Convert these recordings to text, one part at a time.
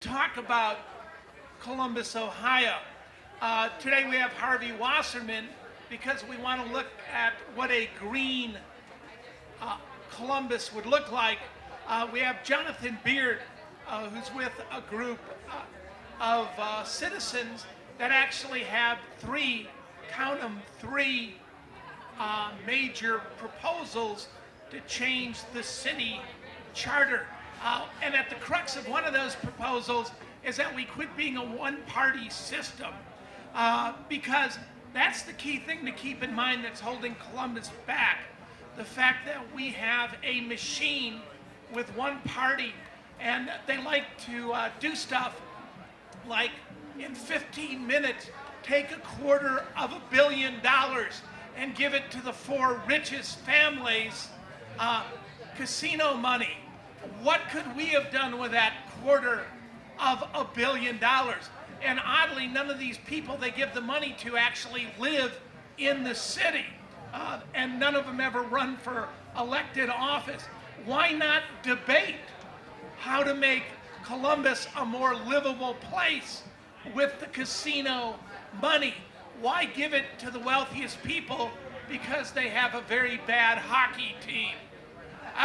talk about Columbus, Ohio. Today we have Harvey Wasserman because we want to look at what a green Columbus would look like. We have Jonathan Beard, who's with a group of citizens that actually have count them, three major proposals to change the city charter. And at the crux of one of those proposals is that we quit being a one-party system, because that's the key thing to keep in mind that's holding Columbus back. The fact that we have a machine with one party, and they like to do stuff like in 15 minutes take $250 million and give it to the four richest families, casino money. What could we have done with that $250 million? And oddly, none of these people they give the money to actually live in the city, and none of them ever run for elected office. Why not debate how to make Columbus a more livable place with the casino money? Why give it to the wealthiest people because they have a very bad hockey team?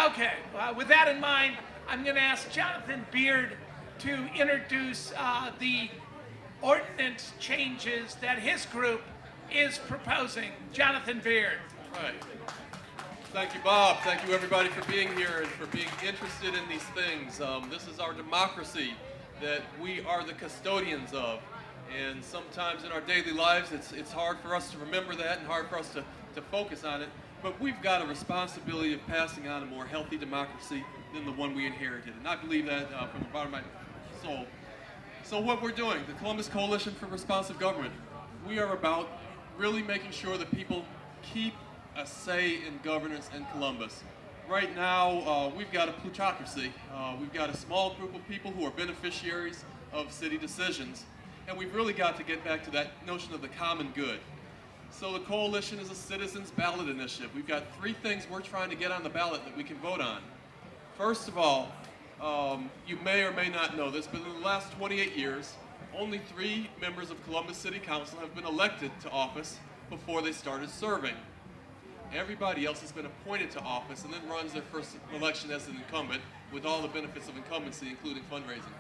Okay, with that in mind, I'm going to ask Jonathan Beard to introduce the ordinance changes that his group is proposing. Jonathan Beard. All right. Thank you, Bob. Thank you, everybody, for being here and for being interested in these things. This is our democracy that we are the custodians of. And sometimes in our daily lives, it's hard for us to remember that and hard for us to focus on it. But we've got a responsibility of passing on a more healthy democracy than the one we inherited. And I believe that from the bottom of my soul. So what we're doing, the Columbus Coalition for Responsive Government, we are about really making sure that people keep a say in governance in Columbus. Right now, we've got a plutocracy. We've got a small group of people who are beneficiaries of city decisions. And we've really got to get back to that notion of the common good. So the coalition is a citizens ballot initiative. We've got three things we're trying to get on the ballot that we can vote on. First of all, you may or may not know this, but in the last 28 years, only 3 members of Columbus City Council have been elected to office before they started serving. Everybody else has been appointed to office and then runs their first election as an incumbent with all the benefits of incumbency, including fundraising.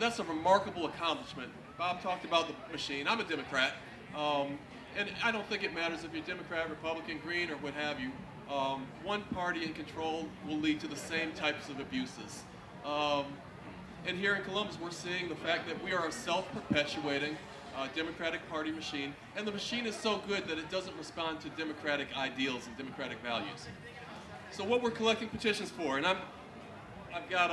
That's a remarkable accomplishment. Bob talked about the machine. I'm a Democrat, and I don't think it matters if you're Democrat, Republican, Green, or what have you. One party in control will lead to the same types of abuses. And here in Columbus, we're seeing the fact that we are a self-perpetuating Democratic Party machine, and the machine is so good that it doesn't respond to democratic ideals and democratic values. So what we're collecting petitions for, and I've got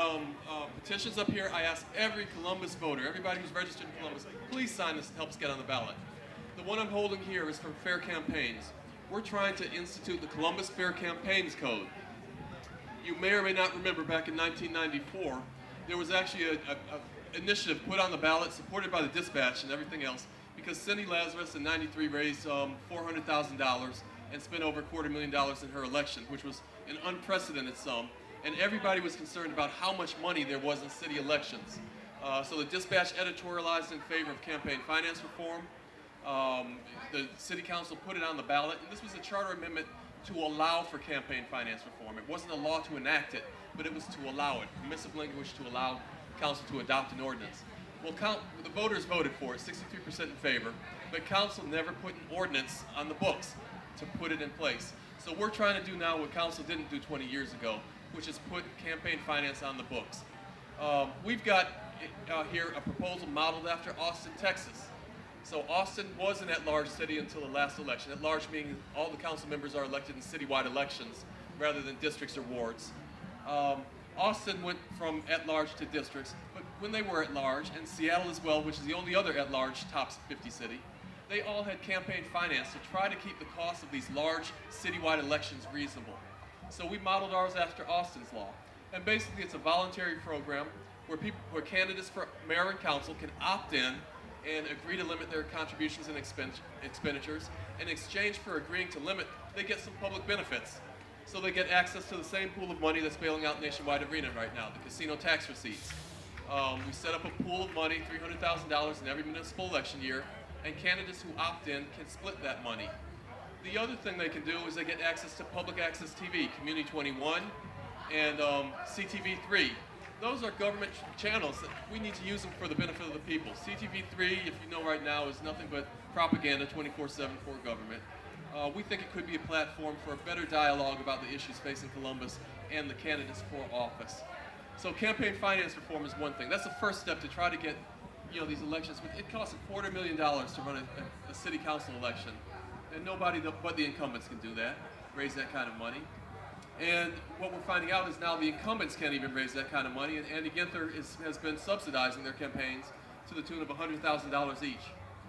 petitions up here. I ask every Columbus voter, everybody who's registered in Columbus, please sign this to help us get on the ballot. The one I'm holding here is from Fair Campaigns. We're trying to institute the Columbus Fair Campaigns Code. You may or may not remember back in 1994, there was actually an initiative put on the ballot, supported by the Dispatch and everything else, because Cindy Lazarus in '93 raised $400,000 and spent over $250,000 in her election, which was an unprecedented sum. And everybody was concerned about how much money there was in city elections. So the Dispatch editorialized in favor of campaign finance reform. The City Council put it on the ballot, and this was a charter amendment to allow for campaign finance reform. It wasn't a law to enact it, but it was to allow it, permissive language to allow Council to adopt an ordinance. Well, the voters voted for it, 63% in favor, but Council never put an ordinance on the books to put it in place. So we're trying to do now what Council didn't do 20 years ago, which is put campaign finance on the books. We've got here a proposal modeled after Austin, Texas. So Austin was an at-large city until the last election. At-large meaning all the council members are elected in citywide elections rather than districts or wards. Austin went from at-large to districts, but when they were at-large, and Seattle as well, which is the only other at-large top 50 city, they all had campaign finance to try to keep the cost of these large citywide elections reasonable. So we modeled ours after Austin's law. And basically it's a voluntary program where candidates for mayor and council can opt in and agree to limit their contributions and expenditures. In exchange for agreeing to limit, they get some public benefits. So they get access to the same pool of money that's bailing out Nationwide Arena right now, the casino tax receipts. We set up a pool of money, $300,000 in every municipal election year, and candidates who opt in can split that money. The other thing they can do is they get access to public access TV, Community 21 and CTV3. Those are government channels that we need to use them for the benefit of the people. CTV3, if you know right now, is nothing but propaganda 24/7 for government. We think it could be a platform for a better dialogue about the issues facing Columbus and the candidates for office. So campaign finance reform is one thing. That's the first step to try to get these elections. It costs $250,000 to run a city council election. And nobody but the incumbents can do that, raise that kind of money. And what we're finding out is now the incumbents can't even raise that kind of money, and Andy Ginther has been subsidizing their campaigns to the tune of $100,000 each.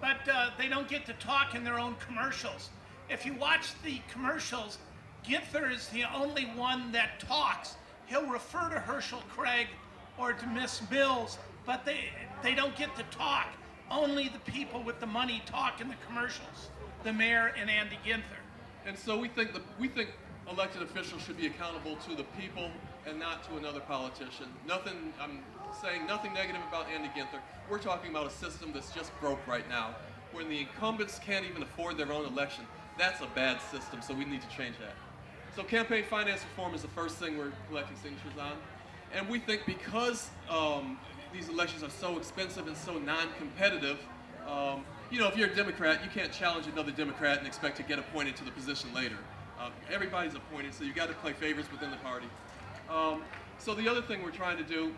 But they don't get to talk in their own commercials. If you watch the commercials, Ginther is the only one that talks. He'll refer to Herschel Craig or to Miss Mills, but they don't get to talk. Only the people with the money talk in the commercials, the mayor and Andy Ginther. And so we think elected officials should be accountable to the people and not to another politician. I'm saying nothing negative about Andy Ginther. We're talking about a system that's just broke right now, when the incumbents can't even afford their own election. That's a bad system, so we need to change that. So campaign finance reform is the first thing we're collecting signatures on. And we think because these elections are so expensive and so non-competitive, if you're a Democrat, you can't challenge another Democrat and expect to get appointed to the position later. Everybody's appointed, so you got to play favorites within the party. So the other thing we're trying to do,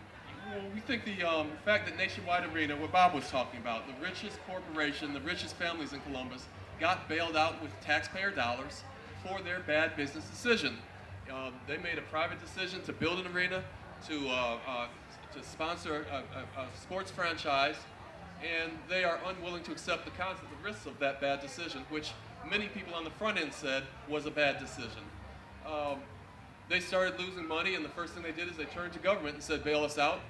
we think the fact that Nationwide Arena, what Bob was talking about, the richest corporation, the richest families in Columbus, got bailed out with taxpayer dollars for their bad business decision. They made a private decision to build an arena, to sponsor a sports franchise, and they are unwilling to accept the risks of that bad decision, which many people on the front end said was a bad decision. They started losing money, and the first thing they did is they turned to government and said, bail us out.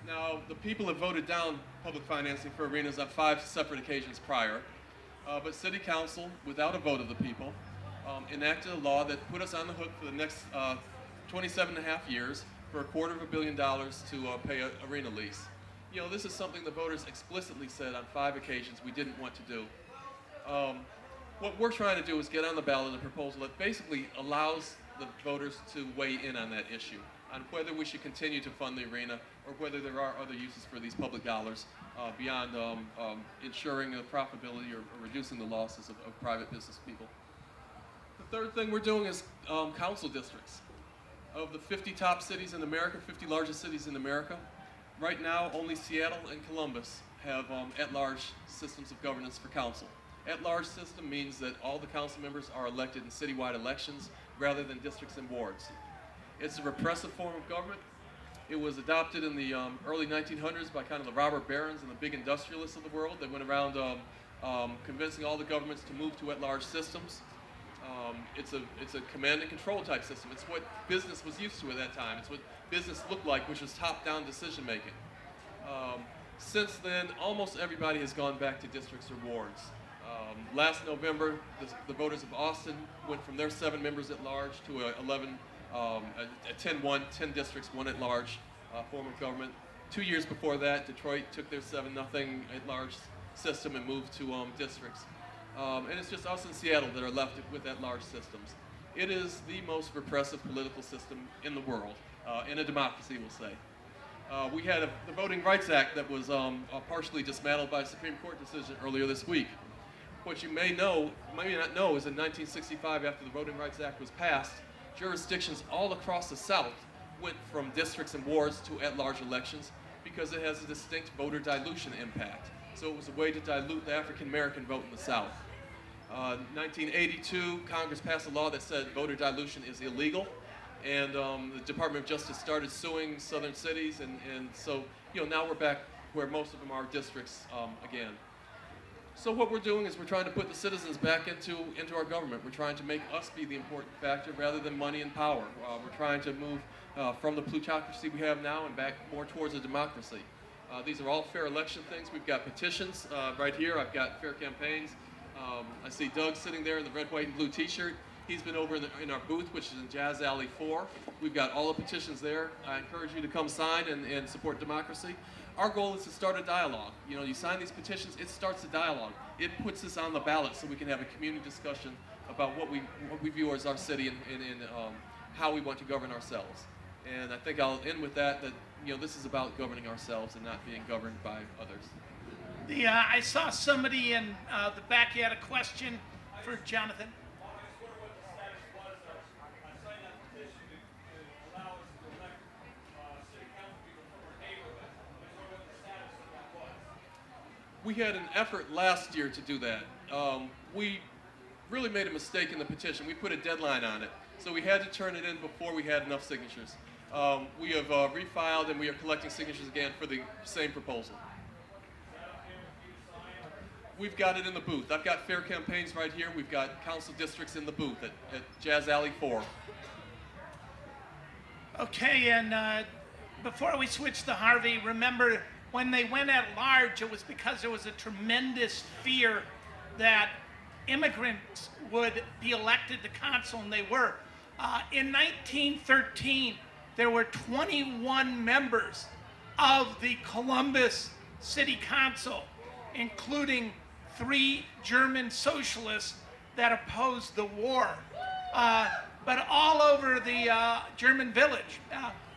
Now, the people have voted down public financing for arenas on 5 separate occasions prior, but City Council, without a vote of the people, enacted a law that put us on the hook for the next 27 and a half years for $250 million to pay an arena lease. This is something the voters explicitly said on 5 occasions we didn't want to do. What we're trying to do is get on the ballot a proposal that basically allows the voters to weigh in on that issue, on whether we should continue to fund the arena or whether there are other uses for these public dollars beyond ensuring the profitability or reducing the losses of private business people. The third thing we're doing is council districts. Of the 50 top cities in America, 50 largest cities in America, right now only Seattle and Columbus have at-large systems of governance for council. At-large system means that all the council members are elected in citywide elections rather than districts and wards. It's a repressive form of government. It was adopted in the early 1900s by kind of the robber barons and the big industrialists of the world. They went around convincing all the governments to move to at-large systems. It's a command and control type system. It's what business was used to at that time. It's what business looked like, which was top-down decision making. Since then, almost everybody has gone back to districts or wards. Last November, the voters of Austin went from their 7 members at large to a 10 districts, 1 at large form of government. 2 years before that, Detroit took their 7-0 at large system and moved to districts. And it's just us in Seattle that are left with at-large systems. It is the most repressive political system in the world, in a democracy, we'll say. We had the Voting Rights Act that was partially dismantled by a Supreme Court decision earlier this week. What you may not know, is in 1965, after the Voting Rights Act was passed, jurisdictions all across the South went from districts and wards to at-large elections because it has a distinct voter dilution impact. So it was a way to dilute the African-American vote in the South. 1982, Congress passed a law that said voter dilution is illegal, and the Department of Justice started suing southern cities, and so now we're back where most of them are districts again. So what we're doing is we're trying to put the citizens back into our government. We're trying to make us be the important factor rather than money and power. We're trying to move from the plutocracy we have now and back more towards a democracy. These are all fair election things. We've got petitions right here. I've got fair campaigns. I see Doug sitting there in the red, white, and blue t-shirt. He's been over in our booth, which is in Jazz Alley 4. We've got all the petitions there. I encourage you to come sign and support democracy. Our goal is to start a dialogue. You know, you sign these petitions, it starts a dialogue. It puts us on the ballot so we can have a community discussion about what we view as our city and how we want to govern ourselves. And I think I'll end with that you know, this is about governing ourselves and not being governed by others. I saw somebody in the back. You had a question for Jonathan. We had an effort last year to do that. We really made a mistake in the petition. We put a deadline on it, so we had to turn it in before we had enough signatures. We have refiled and we are collecting signatures again for the same proposal. We've got it in the booth. I've got fair campaigns right here. We've got council districts in the booth at Jazz Alley 4. Okay, and before we switch to Harvey, remember when they went at large, it was because there was a tremendous fear that immigrants would be elected to council, and they were. In 1913, there were 21 members of the Columbus City Council, including 3 German socialists that opposed the war. But all over the German village,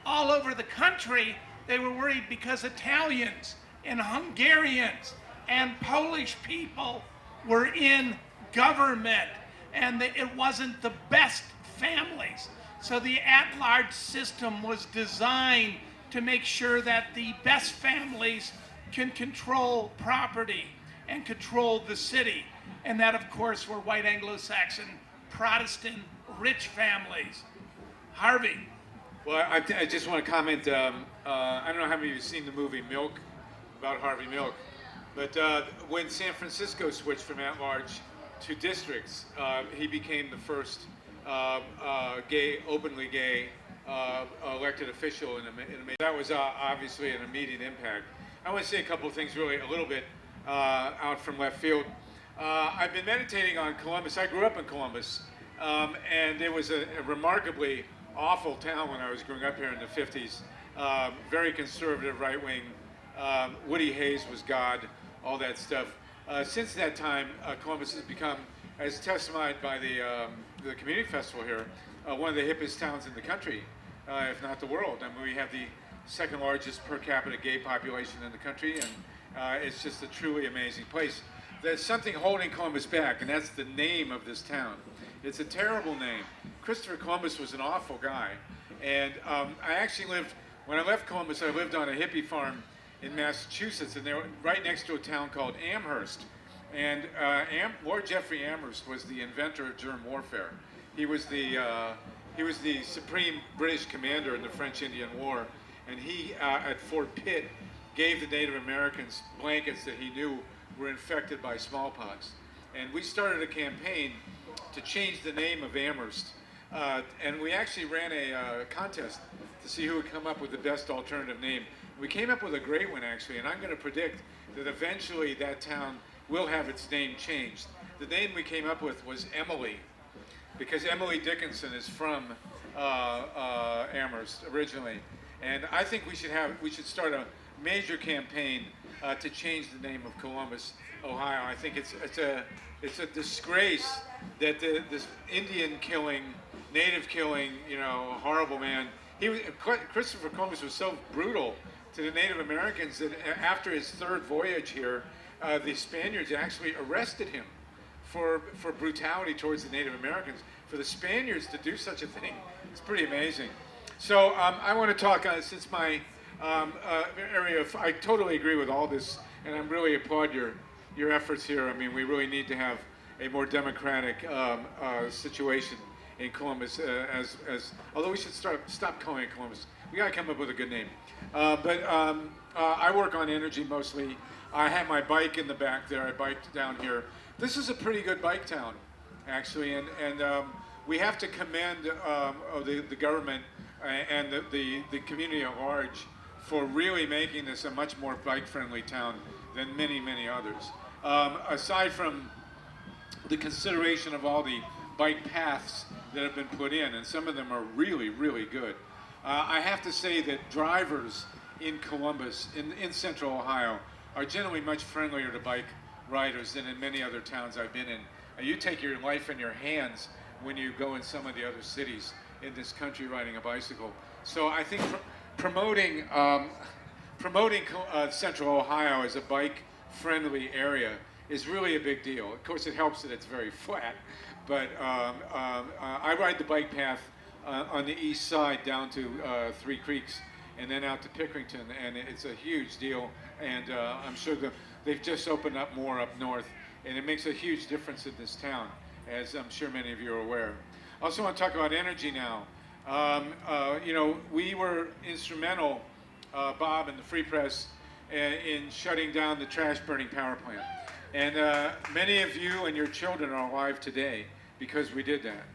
all over the country, they were worried because Italians and Hungarians and Polish people were in government, and it wasn't the best families. So the at-large system was designed to make sure that the best families can control property and control the city. And that, of course, were white Anglo-Saxon, Protestant, rich families. Harvey. Well, I just want to comment. I don't know how many of you have seen the movie Milk, about Harvey Milk, but when San Francisco switched from at-large to districts, he became the first openly gay elected official in America. That was obviously an immediate impact. I want to say a couple of things, really, a little bit out from left field. I've been meditating on Columbus. I grew up in Columbus, and it was a remarkably awful town when I was growing up here in the 50s. Very conservative, right-wing. Woody Hayes was God, all that stuff. Since that time, Columbus has become, as testified by the community festival here, one of the hippest towns in the country, if not the world. I mean, we have the second largest per capita gay population in the country, and it's just a truly amazing place. There's something holding Columbus back, and that's the name of this town. It's a terrible name. Christopher Columbus was an awful guy, and I actually lived, when I left Columbus, I lived on a hippie farm in Massachusetts, and they were right next to a town called Amherst. And Lord Jeffrey Amherst was the inventor of germ warfare. He was the supreme British commander in the French-Indian War, and he, at Fort Pitt, gave the Native Americans blankets that he knew were infected by smallpox. And we started a campaign to change the name of Amherst. And we actually ran a contest to see who would come up with the best alternative name. We came up with a great one, actually, and I'm going to predict that eventually that town will have its name changed. The name we came up with was Emily, because Emily Dickinson is from Amherst originally. And I think we should start a major campaign to change the name of Columbus, Ohio. I think it's a disgrace that this Indian killing, native killing, horrible man. Christopher Columbus was so brutal to the Native Americans that after his third voyage here, the Spaniards actually arrested him for brutality towards the Native Americans. For the Spaniards to do such a thing, it's pretty amazing. So I want to talk, since my area of, I totally agree with all this, and I really applaud your efforts here. I mean, we really need to have a more democratic situation in Columbus, although we should stop calling it Columbus. We got to come up with a good name. But I work on energy mostly. I have my bike in the back there. I biked down here. This is a pretty good bike town, actually, and we have to commend the government and the community at large for really making this a much more bike-friendly town than many, many others. Aside from the consideration of all the bike paths that have been put in, and some of them are really, really good. I have to say that drivers in Columbus, in Central Ohio, are generally much friendlier to bike riders than in many other towns I've been in. You take your life in your hands when you go in some of the other cities in this country riding a bicycle. So I think promoting Central Ohio as a bike-friendly area is really a big deal. Of course, it helps that it's very flat, but I ride the bike path on the east side down to Three Creeks and then out to Pickerington, and it's a huge deal. And I'm sure they've just opened up more up north, and it makes a huge difference in this town, as I'm sure many of you are aware. I also want to talk about energy now. You know, we were instrumental, Bob and the Free Press, in shutting down the trash burning power plant. And many of you and your children are alive today because we did that.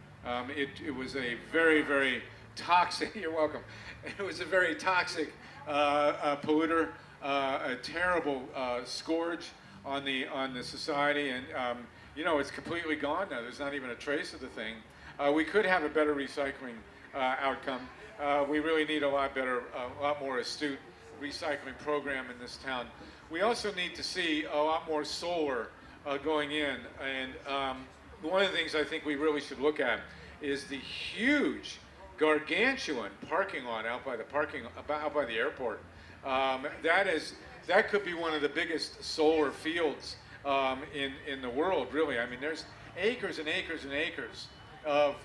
It was a very, very toxic, you're welcome. It was a very toxic polluter, a terrible scourge on the society, and you know, it's completely gone now. There's not even a trace of the thing. We could have a better recycling outcome. We really need a lot more astute recycling program in this town. We also need to see a lot more solar going in, and one of the things I think we really should look at is the huge, gargantuan parking lot out by the airport. That could be one of the biggest solar fields in the world, really. I mean, there's acres and acres and acres of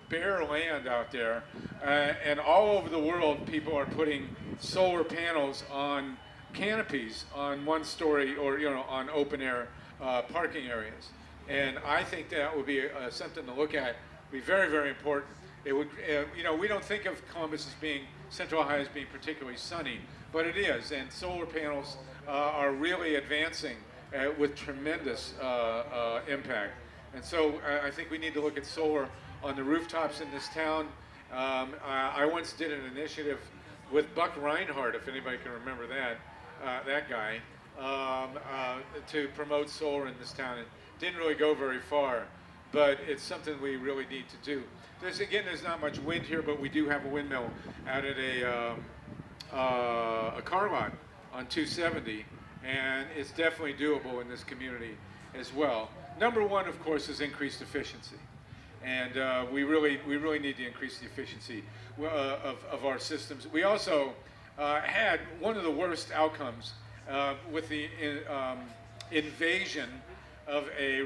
bare land out there, and all over the world, people are putting solar panels on canopies on one-story or on open-air parking areas. And I think that would be something to look at. Be very, very important. It would, we don't think of Columbus as being, Central Ohio as being particularly sunny, but it is, and solar panels are really advancing with tremendous impact. And so I think we need to look at solar on the rooftops in this town. I once did an initiative with Buck Reinhardt, if anybody can remember that guy, to promote solar in this town. It didn't really go very far, but it's something we really need to do. There's not much wind here, but we do have a windmill out at a car lot on 270, and it's definitely doable in this community as well. Number one, of course, is increased efficiency, and we really need to increase the efficiency of our systems. We also had one of the worst outcomes with the invasion of a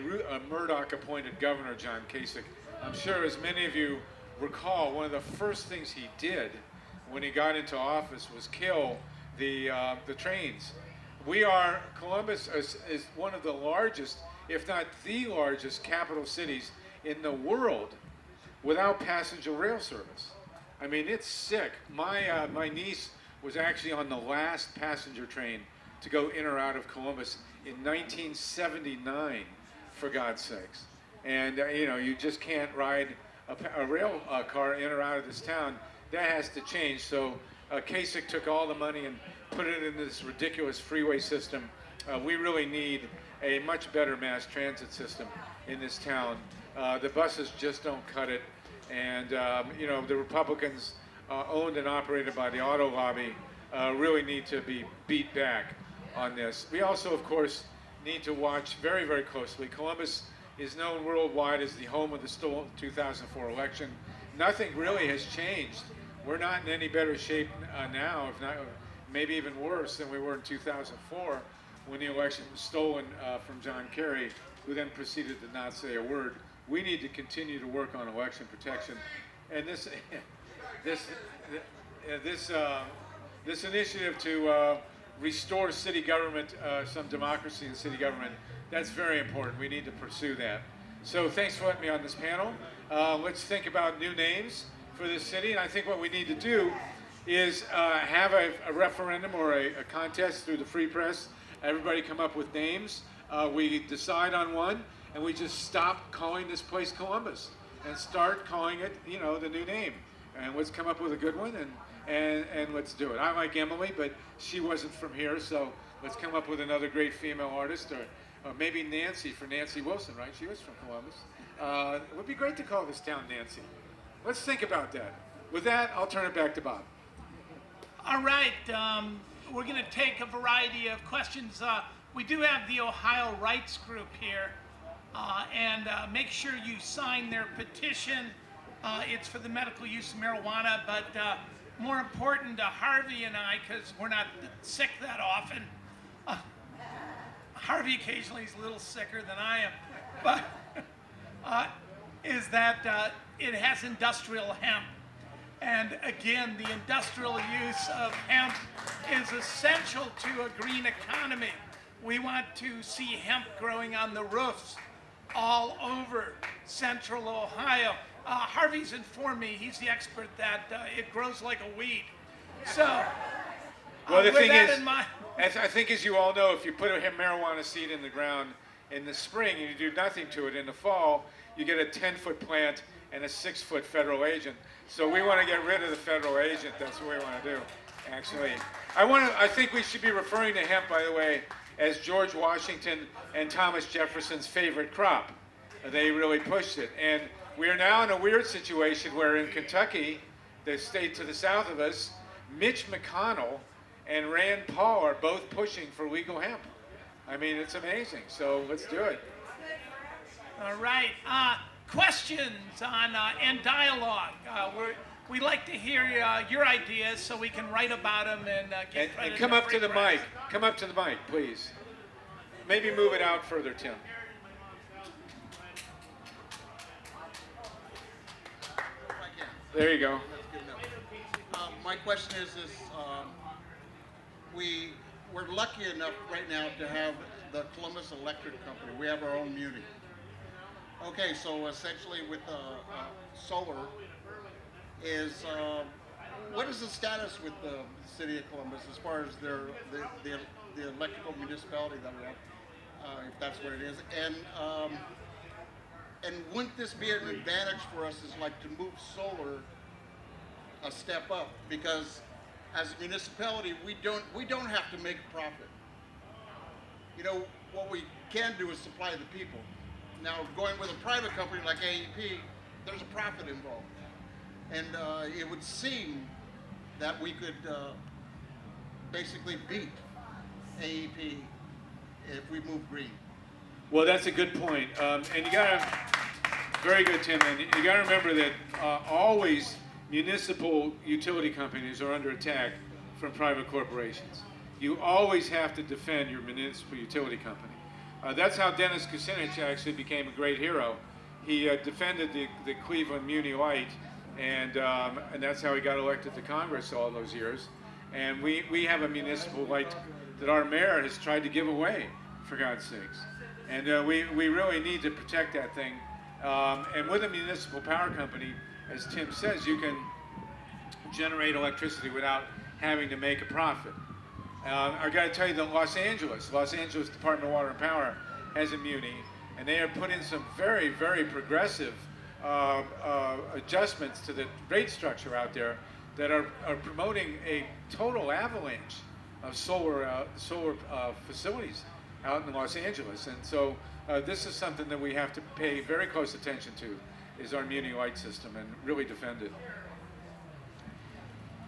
Murdoch-appointed governor, John Kasich. I'm sure, as many of you recall, one of the first things he did when he got into office was kill the trains. Columbus is one of the largest, if not the largest, capital cities in the world without passenger rail service. I mean, it's sick. My niece was actually on the last passenger train to go in or out of Columbus in 1979, for God's sakes. And you just can't ride a rail car in or out of this town. That has to change. So Kasich took all the money and put it in this ridiculous freeway system. We really need a much better mass transit system in this town. The buses just don't cut it. And the Republicans, owned and operated by the auto lobby, really need to be beat back on this. We also, of course, need to watch very, very closely. Columbus is known worldwide as the home of the stolen 2004 election. Nothing really has changed. We're not in any better shape now, if not maybe even worse than we were in 2004 when the election was stolen from John Kerry, who then proceeded to not say a word. We need to continue to work on election protection. And this initiative to restore city government, some democracy in city government, that's very important. We need to pursue that. So thanks for letting me on this panel. Let's think about new names for this city. And I think what we need to do is have a referendum or a contest through the Free Press. Everybody come up with names. We decide on one, and we just stop calling this place Columbus and start calling it, the new name. And let's come up with a good one, and let's do it. I like Emily, but she wasn't from here, so let's come up with another great female artist, or maybe Nancy for Nancy Wilson, right? She was from Columbus. It would be great to call this town Nancy. Let's think about that. With that, I'll turn it back to Bob. All right, we're going to take a variety of questions. We do have the Ohio Rights Group here, and make sure you sign their petition. It's for the medical use of marijuana, but more important to Harvey and I, because we're not sick that often. Harvey occasionally is a little sicker than I am, but is that it has industrial hemp. And again, the industrial use of hemp is essential to a green economy. We want to see hemp growing on the roofs all over central Ohio. Harvey's informed me, he's the expert, that it grows like a weed. So, well, the with thing that is, in mind, I think as you all know, if you put a marijuana seed in the ground in the spring and you do nothing to it in the fall, you get a 10-foot plant and a 6-foot federal agent. So we want to get rid of the federal agent. That's what we want to do, actually. I think we should be referring to hemp, by the way, as George Washington and Thomas Jefferson's favorite crop. They really pushed it. And we are now in a weird situation where in Kentucky, the state to the south of us, Mitch McConnell and Rand Paul are both pushing for legal hemp. I mean, it's amazing. So let's do it. all right. Questions on and dialogue. We like to hear your ideas so we can write about them and get credit. And come up to the mic. Come up to the mic, please. Maybe move it out further, Tim. There you go. That's good enough. My question is this, we're lucky enough right now to have the Columbus Electric Company. We have our own muni. Okay, so essentially with solar is, what is the status with the city of Columbus as far as the electrical municipality that we have, if that's what it is? And wouldn't this be an advantage for us, is like to move solar a step up? Because as a municipality, we don't have to make a profit. You know, what we can do is supply the people. Now, going with a private company like AEP, there's a profit involved. And it would seem that we could basically beat AEP if we move green. Well, that's a good point. And you gotta, very good, Tim. And you gotta remember that always municipal utility companies are under attack from private corporations. You always have to defend your municipal utility company. That's how Dennis Kucinich actually became a great hero. He defended the Cleveland Muni Light, and that's how he got elected to Congress all those years. And we have a municipal light that our mayor has tried to give away, for God's sakes. And we really need to protect that thing. And with a municipal power company, as Tim says, you can generate electricity without having to make a profit. I got to tell you that Los Angeles Department of Water and Power has a muni, and they have put in some very, very progressive adjustments to the rate structure out there that are promoting a total avalanche of solar facilities out in Los Angeles. And so this is something that we have to pay very close attention to, is our muni light system, and really defend it.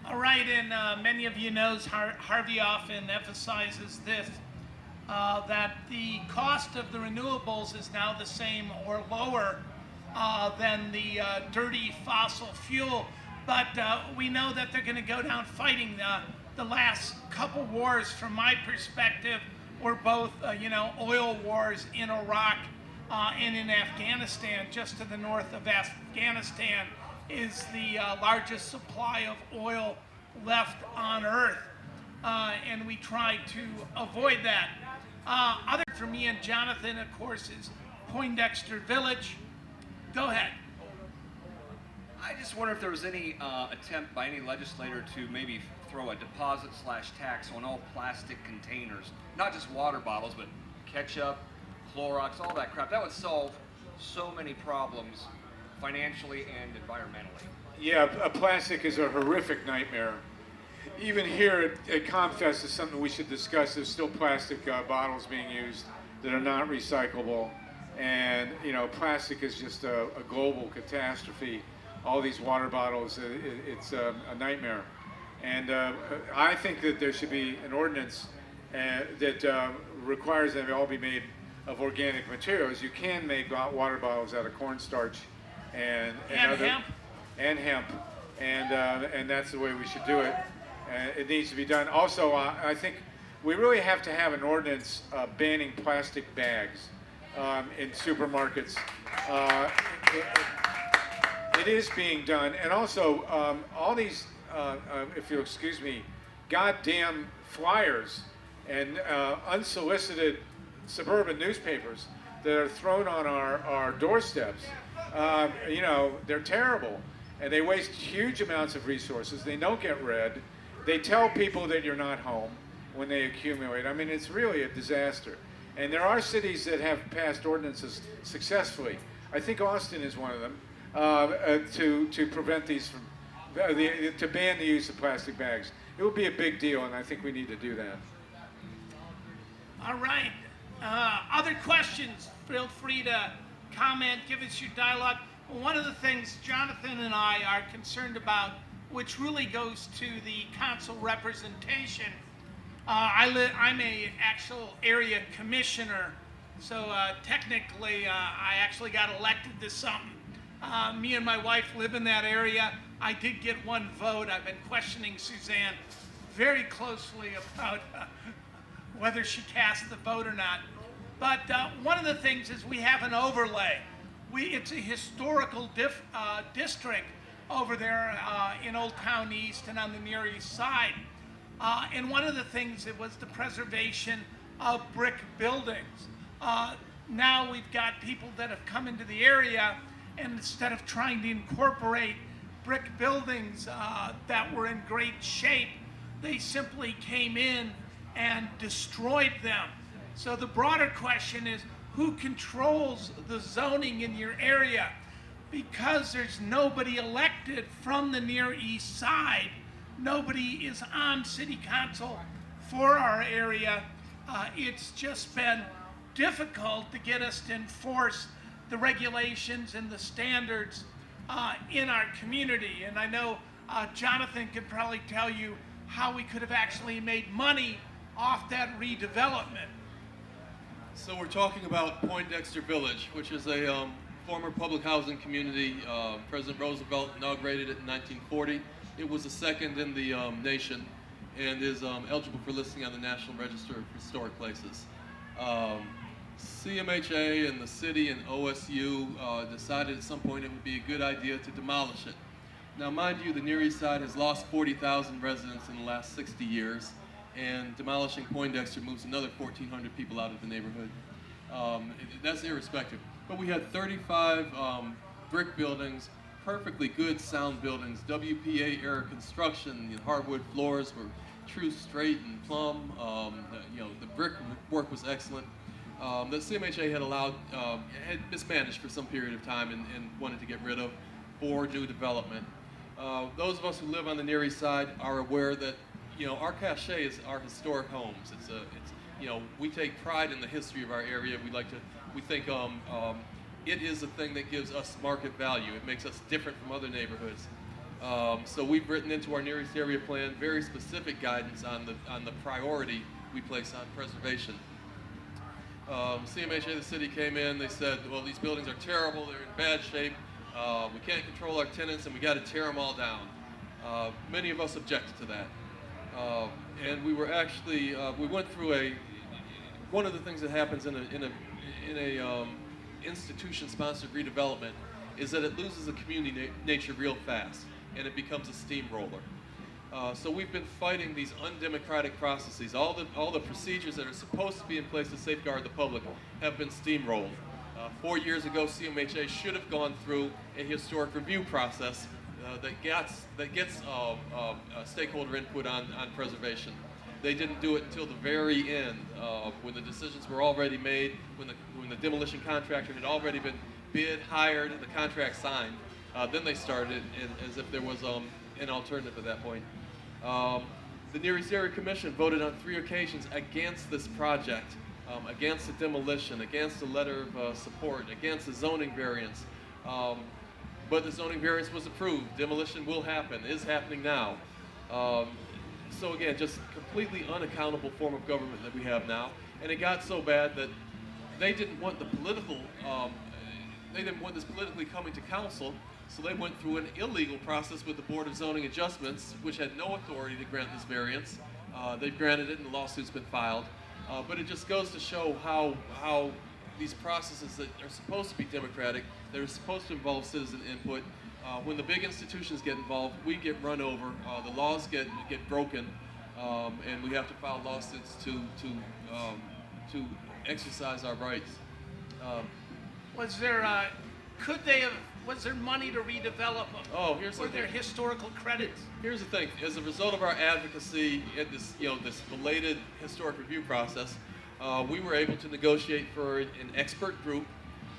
All right, and many of you knows Harvey often emphasizes this, that the cost of the renewables is now the same or lower than the dirty fossil fuel. But we know that they're going to go down fighting. The last couple wars, from my perspective, were both, oil wars in Iraq and in Afghanistan. Just to the north of Afghanistan is the largest supply of oil left on Earth, and we try to avoid that. Other for me and Jonathan, of course, is Poindexter Village. Go ahead. I just wonder if there was any attempt by any legislator to maybe throw a deposit/tax on all plastic containers, not just water bottles, but ketchup, Clorox, all that crap. That would solve so many problems financially and environmentally. Yeah, plastic is a horrific nightmare. Even here at ComFest is something we should discuss. There's still plastic bottles being used that are not recyclable. And plastic is just a global catastrophe. All these water bottles, it's a nightmare. And I think that there should be an ordinance that requires them to all be made of organic materials. You can make water bottles out of cornstarch and hemp. And hemp, and that's the way we should do it. It needs to be done. Also, I think we really have to have an ordinance banning plastic bags in supermarkets. It is being done, and also all these, if you'll excuse me, goddamn flyers and unsolicited suburban newspapers that are thrown on our doorsteps. They're terrible, and they waste huge amounts of resources. They don't get read. They tell people that you're not home when they accumulate. I mean, it's really a disaster. And there are cities that have passed ordinances successfully. I think Austin is one of them, to prevent these from, to ban the use of plastic bags. It would be a big deal, and I think we need to do that. All right. Other questions? Feel free to comment, give us your dialogue. One of the things Jonathan and I are concerned about, which really goes to the council representation. I'm a actual area commissioner, so technically I actually got elected to something. Me and my wife live in that area. I did get one vote. I've been questioning Suzanne very closely about whether she cast the vote or not. But one of the things is we have an overlay. It's a historical district over there in Old Town East and on the Near East Side. And one of the things, it was the preservation of brick buildings. Now we've got people that have come into the area, and instead of trying to incorporate brick buildings that were in great shape, they simply came in and destroyed them. So the broader question is, who controls the zoning in your area? Because there's nobody elected from the Near East Side, nobody is on city council for our area. It's just been difficult to get us to enforce the regulations and the standards in our community. And I know Jonathan could probably tell you how we could have actually made money off that redevelopment. So we're talking about Poindexter Village, which is a former public housing community. President Roosevelt inaugurated it in 1940. It was the second in the nation and is eligible for listing on the National Register of Historic Places. CMHA and the city and OSU decided at some point it would be a good idea to demolish it. Now, mind you, the Near East Side has lost 40,000 residents in the last 60 years, and demolishing Poindexter moves another 1,400 people out of the neighborhood. That's irrespective. But we had 35 brick buildings, perfectly good sound buildings, WPA era construction, hardwood floors were true straight and plumb. The brick work was excellent. The CMHA had had mismanaged for some period of time and wanted to get rid of for new development. Those of us who live on the Near East Side are aware that our cachet is our historic homes. We take pride in the history of our area. We think it is a thing that gives us market value. It makes us different from other neighborhoods. So we've written into our Near East Area Plan very specific guidance on the priority we place on preservation. CMHA, the city, came in. They said, well, these buildings are terrible. They're in bad shape. We can't control our tenants, and we got to tear them all down. Many of us objected to that. And we were actually, we went through one of the things that happens in a institution-sponsored redevelopment is that it loses the community nature real fast, and it becomes a steamroller. So we've been fighting these undemocratic processes. All the procedures that are supposed to be in place to safeguard the public have been steamrolled. 4 years ago, CMHA should have gone through a historic review process that gets stakeholder input on preservation. They didn't do it until the very end, when the decisions were already made, when the demolition contractor had already been bid, hired, and the contract signed. Then they started as if there was an alternative at that point. The Near East Area Commission voted on 3 occasions against this project. against the demolition, against the letter of support, against the zoning variance. But the zoning variance was approved. Demolition will happen, is happening now. So again, just completely unaccountable form of government that we have now. And it got so bad that they didn't want the political, they didn't want this politically coming to council, so they went through an illegal process with the Board of Zoning Adjustments, which had no authority to grant this variance. They've granted it and the lawsuit's been filed. But it just goes to show how these processes that are supposed to be democratic, that are supposed to involve citizen input, when the big institutions get involved, we get run over, the laws get broken, and we have to file lawsuits to exercise our rights. Was there money to redevelop them? Oh, here's Were the there thing. historical credits? Here's the thing. As a result of our advocacy at this, this belated historic review process, we were able to negotiate for an expert group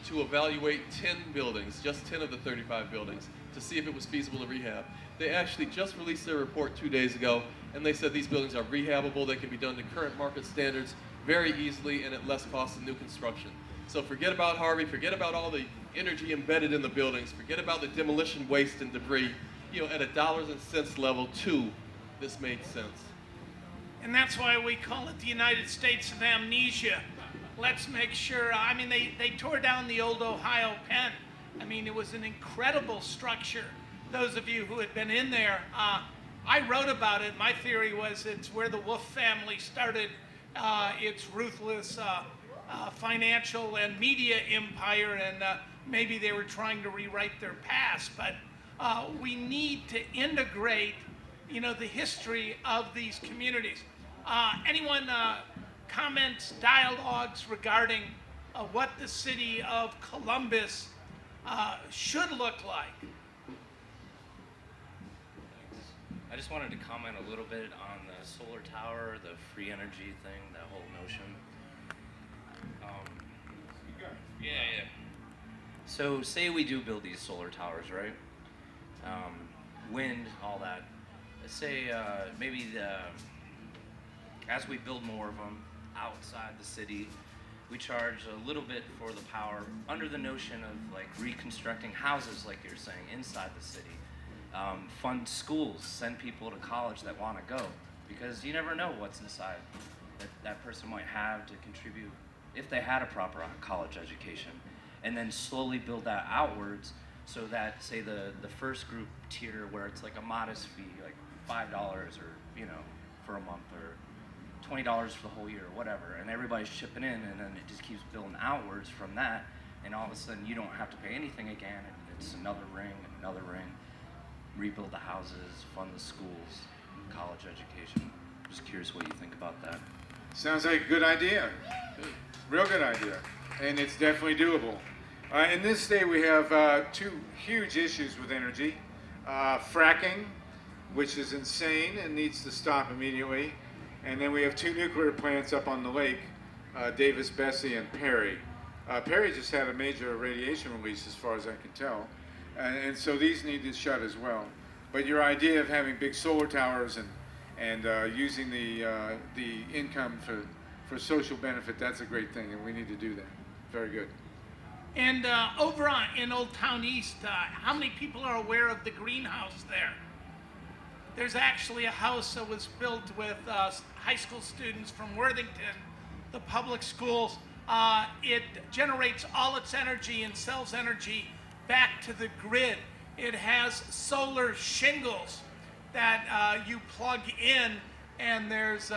to evaluate 10 buildings, just 10 of the 35 buildings, to see if it was feasible to rehab. They actually just released their report 2 days ago, and they said these buildings are rehabable. They can be done to current market standards very easily and at less cost than new construction. So forget about Harvey, forget about all the energy embedded in the buildings, forget about the demolition waste and debris. At a dollars and cents level too, this made sense. And that's why we call it the United States of Amnesia. Let's make sure, they tore down the old Ohio Penn. It was an incredible structure. Those of you who had been in there, I wrote about it. My theory was it's where the Wolf family started its ruthless financial and media empire, and maybe they were trying to rewrite their past. But we need to integrate, the history of these communities. Anyone comments, dialogues regarding what the city of Columbus should look like? I just wanted to comment a little bit on the solar tower, the free energy thing, that whole notion. Yeah. So say we do build these solar towers, right? Wind, all that. Say maybe as we build more of them outside the city, we charge a little bit for the power under the notion of like reconstructing houses, like you're saying, inside the city. Fund schools, send people to college that want to go, because you never know what's inside that person might have to contribute if they had a proper college education. And then slowly build that outwards so that, say, the first group tier where it's like a modest fee, like $5 or, for a month, or $20 for the whole year, or whatever, and everybody's chipping in, and then it just keeps building outwards from that, and all of a sudden you don't have to pay anything again, and it's another ring, rebuild the houses, fund the schools, college education. Just curious what you think about that. Sounds like a good idea. Real good idea. And it's definitely doable. In this state, we have two huge issues with energy. Fracking, which is insane and needs to stop immediately. And then we have two nuclear plants up on the lake, Davis, Bessie, and Perry. Perry just had a major radiation release, as far as I can tell. And so these need to shut as well. But your idea of having big solar towers and using the income for social benefit, that's a great thing, and we need to do that. Very good. And over in Old Town East, how many people are aware of the greenhouse there? There's actually a house that was built with high school students from Worthington, the public schools. It generates all its energy and sells energy back to the grid. It has solar shingles that you plug in, and there's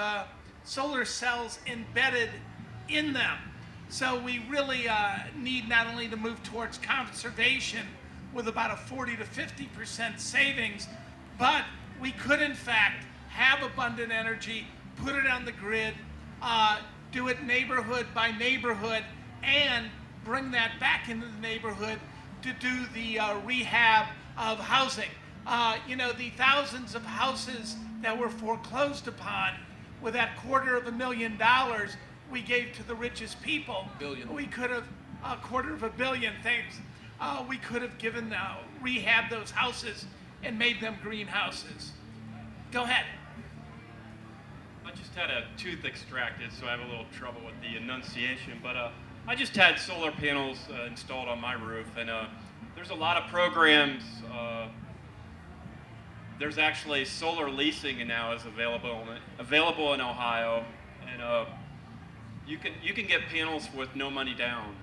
solar cells embedded in them. So we really need not only to move towards conservation with about a 40 to 50% savings, but we could in fact have abundant energy, put it on the grid, do it neighborhood by neighborhood, and bring that back into the neighborhood to do the rehab of housing. The thousands of houses that were foreclosed upon with that $250,000 we gave to the richest people. Billion. We could have $250 million things. We could have given rehab those houses and made them greenhouses. Go ahead. I just just had a tooth extracted, so I have a little trouble with the enunciation. But I just had solar panels installed on my roof, and there's a lot of programs. There's actually solar leasing now is available in Ohio, and you can get panels with no money down.